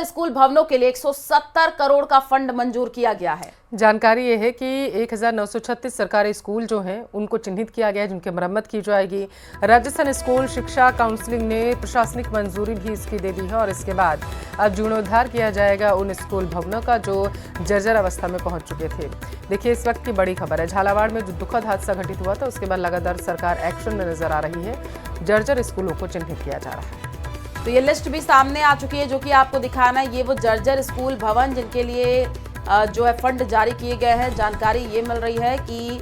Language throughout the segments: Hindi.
स्कूल भवनों के लिए 170 करोड़ का फंड मंजूर किया गया है। जानकारी ये है कि 1936 सरकारी स्कूल जो हैं उनको चिन्हित किया गया है, जिनकी मरम्मत की जाएगी। राजस्थान स्कूल शिक्षा काउंसिलिंग ने प्रशासनिक मंजूरी भी इसकी दे दी है और इसके बाद अब जीर्णोद्धार किया जाएगा उन स्कूल भवनों का जो जर्जर अवस्था में पहुंच चुके थे। देखिए, इस वक्त की बड़ी खबर है, झालावाड़ में जो दुखद हादसा घटित हुआ था उसके बाद लगातार सरकार एक्शन में नजर आ रही है। जर्जर स्कूलों को चिन्हित किया जा रहा है। तो ये लिस्ट भी सामने आ चुकी है जो कि आपको दिखाना है। ये वो जर्जर स्कूल भवन जिनके लिए जो है फंड जारी किए गए हैं। जानकारी ये मिल रही है कि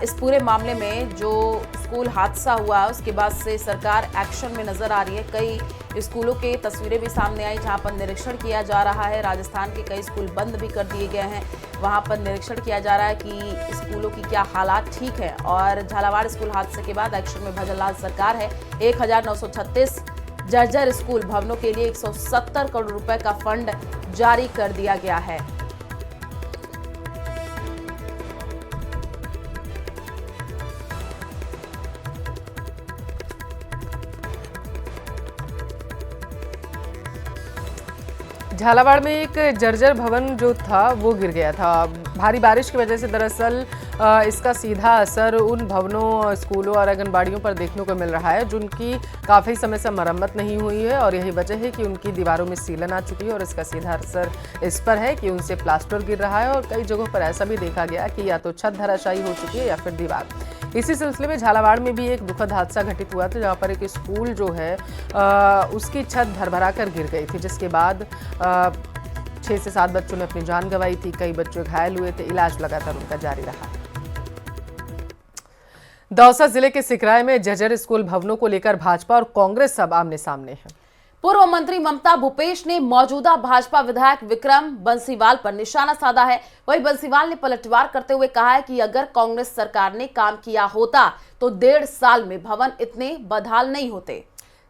इस पूरे मामले में जो स्कूल हादसा हुआ है उसके बाद से सरकार एक्शन में नजर आ रही है। कई स्कूलों के तस्वीरें भी सामने आई जहां पर निरीक्षण किया जा रहा है। राजस्थान के कई स्कूल बंद भी कर दिए गए हैं, वहां पर निरीक्षण किया जा रहा है कि स्कूलों की क्या हालात ठीक है। और झालावाड़ स्कूल हादसे के बाद एक्शन में भजनलाल सरकार है। 1936 जर्जर स्कूल भवनों के लिए 170 करोड़ रुपए का फंड जारी कर दिया गया है। झालावाड़ में एक जर्जर भवन जो था वो गिर गया था। भारी बारिश की वजह से दरअसल इसका सीधा असर उन भवनों, स्कूलों और आंगनबाड़ियों पर देखने को मिल रहा है जिनकी काफ़ी समय से मरम्मत नहीं हुई है और यही वजह है कि उनकी दीवारों में सीलन आ चुकी है और इसका सीधा असर इस पर है कि उनसे प्लास्टर गिर रहा है और कई जगहों पर ऐसा भी देखा गया कि या तो छत धराशायी हो चुकी है या फिर दीवार। इसी सिलसिले में झालावाड़ में भी एक दुखद हादसा घटित हुआ था जहाँ पर एक स्कूल जो है उसकी छत भरभरा कर गिर गई थी, जिसके बाद 6 से 7 बच्चों ने अपनी जान गंवाई थी। कई बच्चे घायल हुए थे, इलाज लगातार उनका जारी रहा। दौसा जिले के सिकराय में जर्जर स्कूल भवनों को लेकर भाजपा और कांग्रेस सब आमने सामने है। पूर्व मंत्री ममता भूपेश ने मौजूदा भाजपा विधायक विक्रम बंसीवाल पर निशाना साधा है। वहीं बंसीवाल ने पलटवार करते हुए कहा है कि अगर कांग्रेस सरकार ने काम किया होता तो 1.5 साल में भवन इतने बदहाल नहीं होते।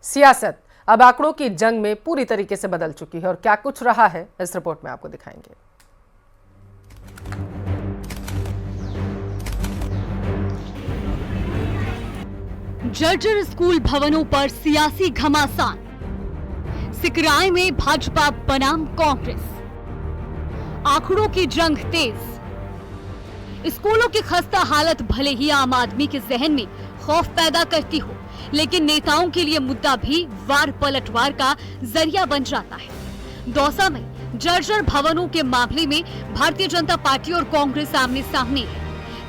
सियासत अब आंकड़ों की जंग में पूरी तरीके से बदल चुकी है और क्या कुछ रहा है इस रिपोर्ट में आपको दिखाएंगे। जर्जर स्कूल भवनों पर सियासी घमासान, सिकराय में भाजपा बनाम कांग्रेस, आंकड़ों की जंग तेज। स्कूलों की खस्ता हालत भले ही आम आदमी के जहन में खौफ पैदा करती हो, लेकिन नेताओं के लिए मुद्दा भी वार पलटवार का जरिया बन जाता है। दौसा में जर्जर भवनों के मामले में भारतीय जनता पार्टी और कांग्रेस आमने सामने है।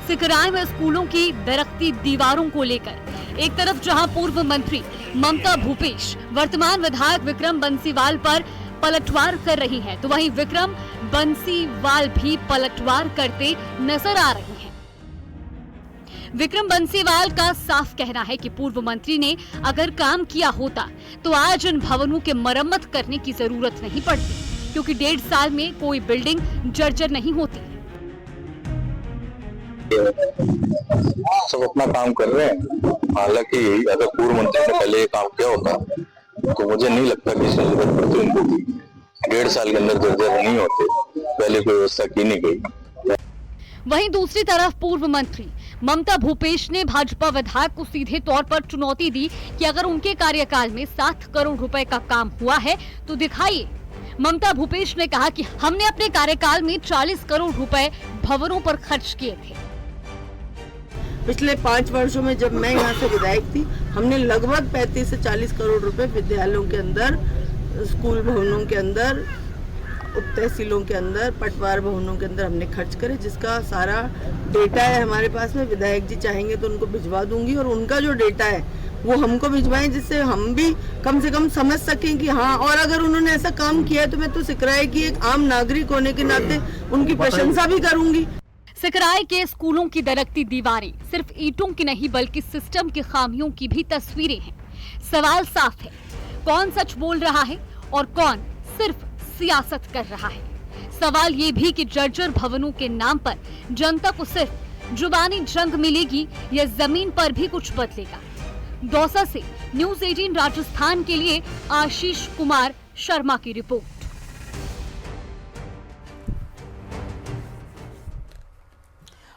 सिकराय में स्कूलों की दरख्ती दीवारों को लेकर एक तरफ जहां पूर्व मंत्री ममता भूपेश वर्तमान विधायक विक्रम बंसीवाल पर पलटवार कर रही हैं, तो वहीं विक्रम बंसीवाल भी पलटवार करते नजर आ रही हैं। विक्रम बंसीवाल का साफ कहना है कि पूर्व मंत्री ने अगर काम किया होता तो आज इन भवनों के मरम्मत करने की जरूरत नहीं पड़ती, क्योंकि 1.5 साल में कोई बिल्डिंग जर्जर नहीं होती। सब अपना काम कर रहे हैं। हालांकि अगर पूर्व मंत्री ने पहले ये काम किया होता तो मुझे नहीं लगता कि इसमें जरूरत पड़ती उनको भी। 1.5 साल के अंदर जर्जर नहीं होते, पहले कोई व्यवस्था की नहीं गई। वहीं दूसरी तरफ पूर्व मंत्री ममता भूपेश ने भाजपा विधायक को सीधे तौर पर चुनौती दी कि अगर उनके कार्यकाल में 7 करोड़ रुपए का काम हुआ है तो दिखाइए। ममता भूपेश ने कहा कि हमने अपने कार्यकाल में 40 करोड़ रुपए भवनों पर खर्च किए थे। पिछले 5 वर्षों में जब मैं यहाँ से विधायक थी, हमने लगभग 35 से 40 करोड़ रुपए विद्यालयों के अंदर, स्कूल भवनों के अंदर, उप तहसीलों के अंदर, पटवार भवनों के अंदर हमने खर्च करे, जिसका सारा डेटा है हमारे पास में। विधायक जी चाहेंगे तो उनको भिजवा दूंगी और उनका जो डेटा है वो हमको भिजवाएं, जिससे हम भी कम से कम समझ सकें कि हाँ, और अगर उन्होंने ऐसा काम किया है तो मैं तो सिकराय की एक आम नागरिक होने के नाते उनकी प्रशंसा भी करूंगी। सिकराय के स्कूलों की दरकती दीवारें सिर्फ ईंटों की नहीं बल्कि सिस्टम की खामियों की भी तस्वीरें हैं। सवाल साफ है, कौन सच बोल रहा है और कौन सिर्फ सियासत कर रहा है। सवाल ये भी कि जर्जर भवनों के नाम पर जनता को सिर्फ जुबानी जंग मिलेगी या जमीन पर भी कुछ बदलेगा। दौसा से न्यूज़ 18 राजस्थान के लिए आशीष कुमार शर्मा की रिपोर्ट।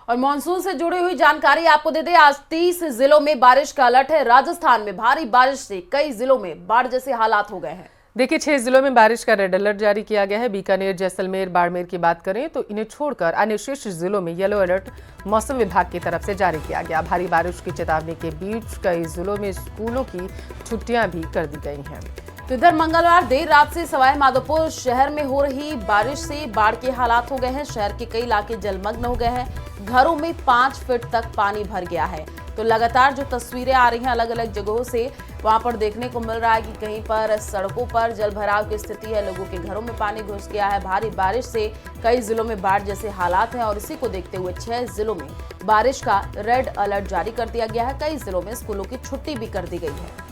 और मॉनसून से जुड़ी हुई जानकारी आपको दे दें, आज 30 जिलों में बारिश का अलर्ट है। राजस्थान में भारी बारिश से कई जिलों में बाढ़ जैसे हालात हो गए हैं। देखिए 6 जिलों में बारिश का रेड अलर्ट जारी किया गया है। बीकानेर, जैसलमेर, बाड़मेर की बात करें तो इन्हें छोड़कर अन्य शेष जिलों में येलो अलर्ट मौसम विभाग की तरफ से जारी किया गया। भारी बारिश की चेतावनी के बीच कई जिलों में स्कूलों की छुट्टियां भी कर दी गई हैं। तो इधर मंगलवार देर रात से सवाई माधोपुर शहर में हो रही बारिश से बाढ़ के हालात हो गए हैं। शहर के कई इलाके जलमग्न हो गए हैं। घरों में 5 फीट तक पानी भर गया है। तो लगातार जो तस्वीरें आ रही हैं अलग अलग जगहों से, वहां पर देखने को मिल रहा है कि कहीं पर सड़कों पर जल भराव की स्थिति है, लोगों के घरों में पानी घुस गया है। भारी बारिश से कई जिलों में बाढ़ जैसे हालात हैं और इसी को देखते हुए 6 जिलों में बारिश का रेड अलर्ट जारी कर दिया गया है। कई जिलों में स्कूलों की छुट्टी भी कर दी गई है।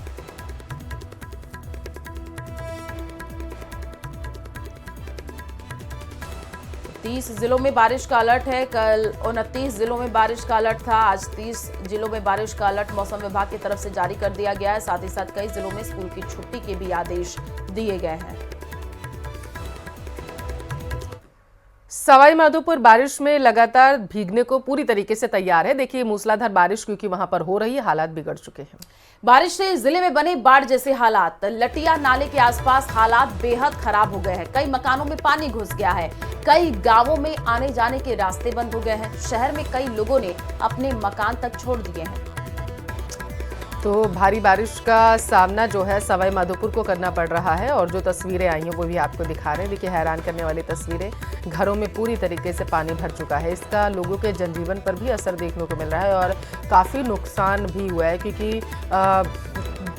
तीस जिलों में बारिश का अलर्ट है। कल 29 जिलों में बारिश का अलर्ट था। आज 30 जिलों में बारिश का अलर्ट मौसम विभाग की तरफ से जारी कर दिया गया है। साथ ही साथ कई जिलों में स्कूल की छुट्टी के भी आदेश दिए गए हैं। सवाई माधोपुर बारिश में लगातार भीगने को पूरी तरीके से तैयार है। देखिए मूसलाधार बारिश क्योंकि वहां पर हो रही है, हालात बिगड़ चुके हैं। बारिश से जिले में बने बाढ़ जैसे हालात। लटिया नाले के आसपास हालात बेहद खराब हो गए हैं। कई मकानों में पानी घुस गया है। कई गांवों में आने जाने के रास्ते बंद हो गए हैं। शहर में कई लोगों ने अपने मकान तक छोड़ दिए हैं। तो भारी बारिश का सामना जो है सवाई माधोपुर को करना पड़ रहा है और जो तस्वीरें आई हैं वो भी आपको दिखा रहे हैं। देखिए हैरान करने वाली तस्वीरें, घरों में पूरी तरीके से पानी भर चुका है। इसका लोगों के जनजीवन पर भी असर देखने को मिल रहा है और काफ़ी नुकसान भी हुआ है क्योंकि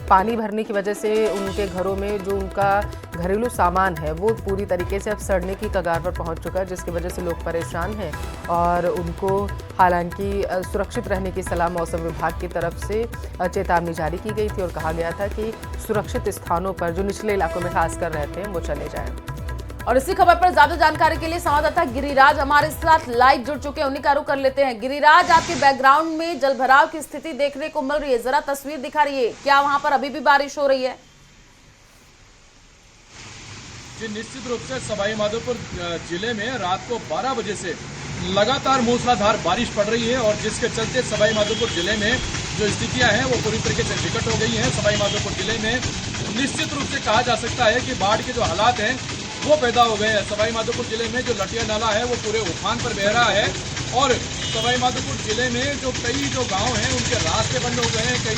पानी भरने की वजह से उनके घरों में जो उनका घरेलू सामान है वो पूरी तरीके से अब सड़ने की कगार पर पहुंच चुका है, जिसकी वजह से लोग परेशान हैं और उनको हालांकि सुरक्षित रहने की सलाह मौसम विभाग की तरफ से चेतावनी जारी की गई थी और कहा गया था कि सुरक्षित स्थानों पर जो निचले इलाकों में खासकर रहते हैं वो चले जाएं। और इसी खबर पर ज्यादा जानकारी के लिए संवाददाता गिरिराज हमारे साथ लाइव जुड़ चुके हैं, उन्हीं का रुख कर लेते हैं। गिरिराज, आपके बैकग्राउंड में जलभराव की स्थिति देखने को मिल रही है, जरा तस्वीर दिखा रही है, क्या वहां पर अभी भी बारिश हो रही है? जी निश्चित रूप से सवाई माधोपुर जिले में रात को 12 बजे से लगातार मूसलाधार बारिश पड़ रही है और जिसके चलते सवाई माधोपुर जिले में जो स्थितियां हैं वो पूरी तरीके से विकट हो गई हैं। सवाई माधोपुर जिले में निश्चित रूप से कहा जा सकता है कि बाढ़ के जो हालात हैं वो पैदा हो गए हैं। सवाई माधोपुर जिले में जो लटिया नाला है वो पूरे उफान पर बह रहा है और सवाई माधोपुर जिले में जो कई गांव हैं उनके रास्ते बंद हो गए हैं। कई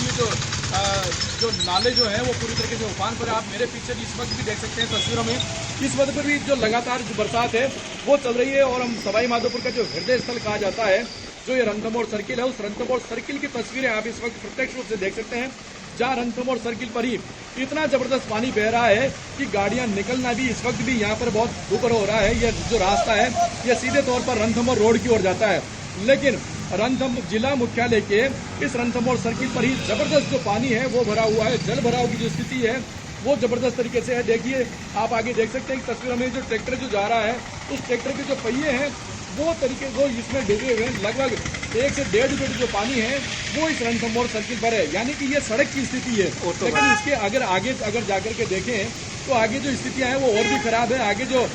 जो नाले जो हैं वो पूरी तरीके से उफान पर। आप मेरे पीछे भी इस वक्त भी देख सकते हैं तस्वीरों में, इस वक्त पर भी जो लगातार जो बरसात है वो चल रही है और हम सवाई माधोपुर का जो हृदय स्थल कहा जाता है, जो ये रणथंभौर सर्किल है, उस रणथंभौर सर्किल की तस्वीरें आप इस वक्त प्रत्यक्ष रूप से देख सकते हैं, जहाँ रणथंभौर सर्किल पर ही इतना जबरदस्त पानी बह रहा है कि गाड़ियां निकलना भी इस वक्त भी यहाँ पर बहुत दुर्भर हो रहा है। यह जो रास्ता है यह सीधे तौर पर रणथंभौर रोड की ओर जाता है, लेकिन रणथंभौर जिला मुख्यालय के इस रणथंभौर सर्किल पर ही जबरदस्त जो पानी है वो भरा हुआ है। जल भराव की जो स्थिति है वो जबरदस्त तरीके से है। देखिए आप आगे देख सकते हैं तस्वीरों में जो ट्रैक्टर जो जा रहा है उस ट्रैक्टर के जो पहिए हैं वो तरीके वो इसमें डूबे हुए हैं। लगभग 1 से 1.5 फीट जो पानी है वो इस रणथंभौर सर्किल पर है, यानी कि ये सड़क की स्थिति है। लेकिन इसके अगर जाकर के देखें तो आगे जो स्थितियां हैं वो और भी खराब है। आगे जो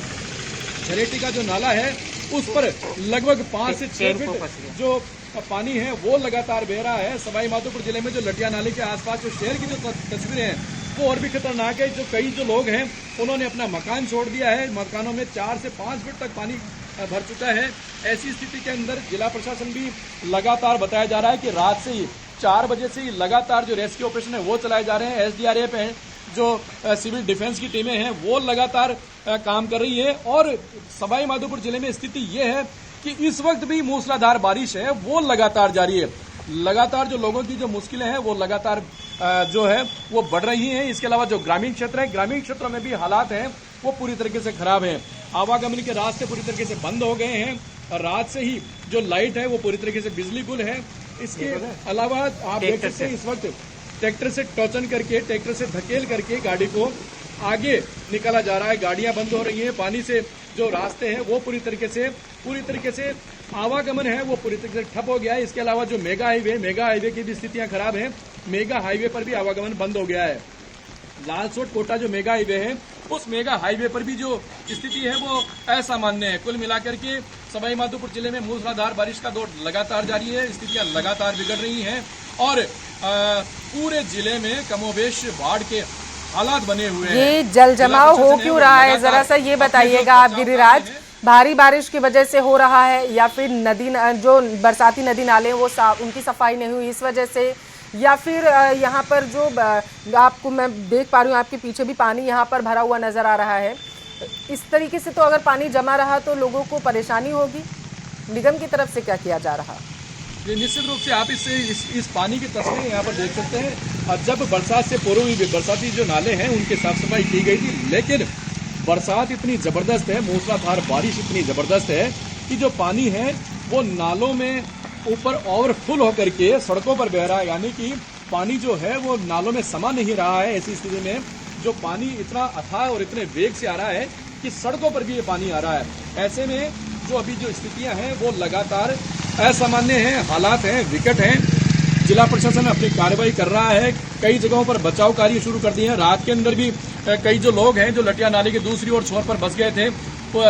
झरेटी का जो नाला है उस पर लगभग 5 से 6 फीट जो पानी है वो लगातार बह रहा है। सवाई माधोपुर जिले में जो लटिया नाले के आसपास जो शहर की जो तस्वीरें हैं वो और भी खतरनाक है। जो कई जो लोग हैं उन्होंने अपना मकान छोड़ दिया है। मकानों में 4 से 5 फीट तक पानी भर चुका है। ऐसी स्थिति के अंदर जिला प्रशासन भी लगातार बताया जा रहा है कि रात से ही 4 बजे से ही लगातार जो रेस्क्यू ऑपरेशन है वो चलाए जा रहे हैं। SDRF है, जो सिविल डिफेंस की टीमें हैं वो लगातार काम कर रही है। और सवाई माधोपुर जिले में स्थिति ये है कि इस वक्त भी मूसलाधार बारिश है वो लगातार जारी है। लगातार जो लोगों की जो मुश्किलें हैं वो लगातार जो है वो बढ़ रही हैं। इसके अलावा जो ग्रामीण क्षेत्र है, ग्रामीण क्षेत्रों में भी हालात हैं वो पूरी तरीके से खराब हैं। आवागमन के रास्ते पूरी तरीके से बंद हो गए हैं। रात से ही जो लाइट है वो पूरी तरीके से बिजली गुल है। इसके अलावा आप देख सकते हैं इस वक्त ट्रैक्टर से टोचन करके, ट्रैक्टर से धकेल करके गाड़ी को आगे निकाला जा रहा है। गाड़ियां बंद हो रही हैं। पानी से जो रास्ते हैं वो पूरी तरीके से आवागमन है वो पूरी तरीके से ठप हो गया है। इसके अलावा जो मेगा हाईवे की भी स्थितियां खराब हैं। मेगा हाईवे पर भी आवागमन बंद हो गया है। लालसोट कोटा जो मेगा हाईवे है उस मेगा हाईवे पर भी जो स्थिति है वो असामान्य है। कुल मिलाकर के सवाई माधोपुर जिले में मूसलाधार बारिश का दौर लगातार जारी है। स्थितियां लगातार बिगड़ रही हैं और पूरे जिले में कमोबेश बाढ़ के हालात बने हुए हैं। ये जल जमाव जिला हो प्रशासन क्यों है, रहा है, लगातार जरा सा ये अपने जो बताइएगा आप बचाव गिरिराज। कार्य है, भारी बारिश की वजह से हो रहा है या फिर जो बरसाती नदी नाले हैं वो उनकी सफाई नहीं हुई इस वजह से, या फिर यहाँ पर जो आपको मैं देख पा रही हूँ आपके पीछे भी पानी यहाँ पर भरा हुआ नजर आ रहा है। इस तरीके से तो अगर पानी जमा रहा तो लोगों को परेशानी होगी। निगम की तरफ से क्या किया जा रहा? ये निश्चित रूप से आप इस पानी की तस्वीरें यहाँ पर देख सकते हैं। और जब बरसात से पूर्व भी बरसाती जो नाले हैं उनकी साफ सफाई की गई थी, लेकिन बरसात इतनी ज़बरदस्त है, मूसलाधार बारिश इतनी ज़बरदस्त है कि जो पानी है वो नालों में ऊपर ओवरफुल होकर के सड़कों पर बह रहा है। यानी कि पानी जो है वो नालों में समा नहीं रहा है। ऐसी स्थिति में जो पानी इतना अथाह और इतने वेग से आ रहा है कि सड़कों पर भी ये पानी आ रहा है। ऐसे में जो अभी जो स्थितियां हैं वो लगातार असामान्य हैं, हालात हैं, विकट हैं। जिला प्रशासन अपनी कार्रवाई कर रहा है, कई जगहों पर बचाव कार्य शुरू कर दिए हैं। रात के अंदर भी कई जो लोग हैं जो लटिया नाले के दूसरी ओर छोर पर बस गए थे,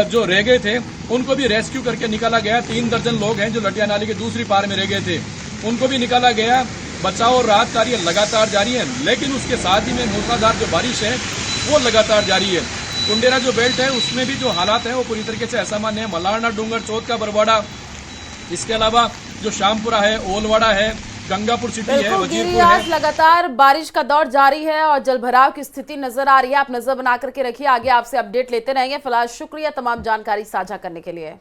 जो रह गए थे, उनको भी रेस्क्यू करके निकाला गया। 3 दर्जन लोग हैं जो लटिया नाले के दूसरी पार में रह गए थे, उनको भी निकाला गया। बचाव और राहत कार्य लगातार जारी है, लेकिन उसके साथ ही में मूसलाधार जो बारिश है वो लगातार जारी है। कुंडेरा जो बेल्ट है उसमें भी जो हालात है वो पूरी तरीके से असामान्य है। मलारना, डूंगर, चौथ का बरवाड़ा, इसके अलावा जो शामपुरा है, ओलवाड़ा है, गंगापुर सिटी है, बिल्कुल वजीरपुर गिरिराज, है। लगातार बारिश का दौर जारी है और जलभराव की स्थिति नजर आ रही है। आप नजर बना करके रखिए, आगे आपसे अपडेट लेते रहेंगे। फिलहाल शुक्रिया तमाम जानकारी साझा करने के लिए।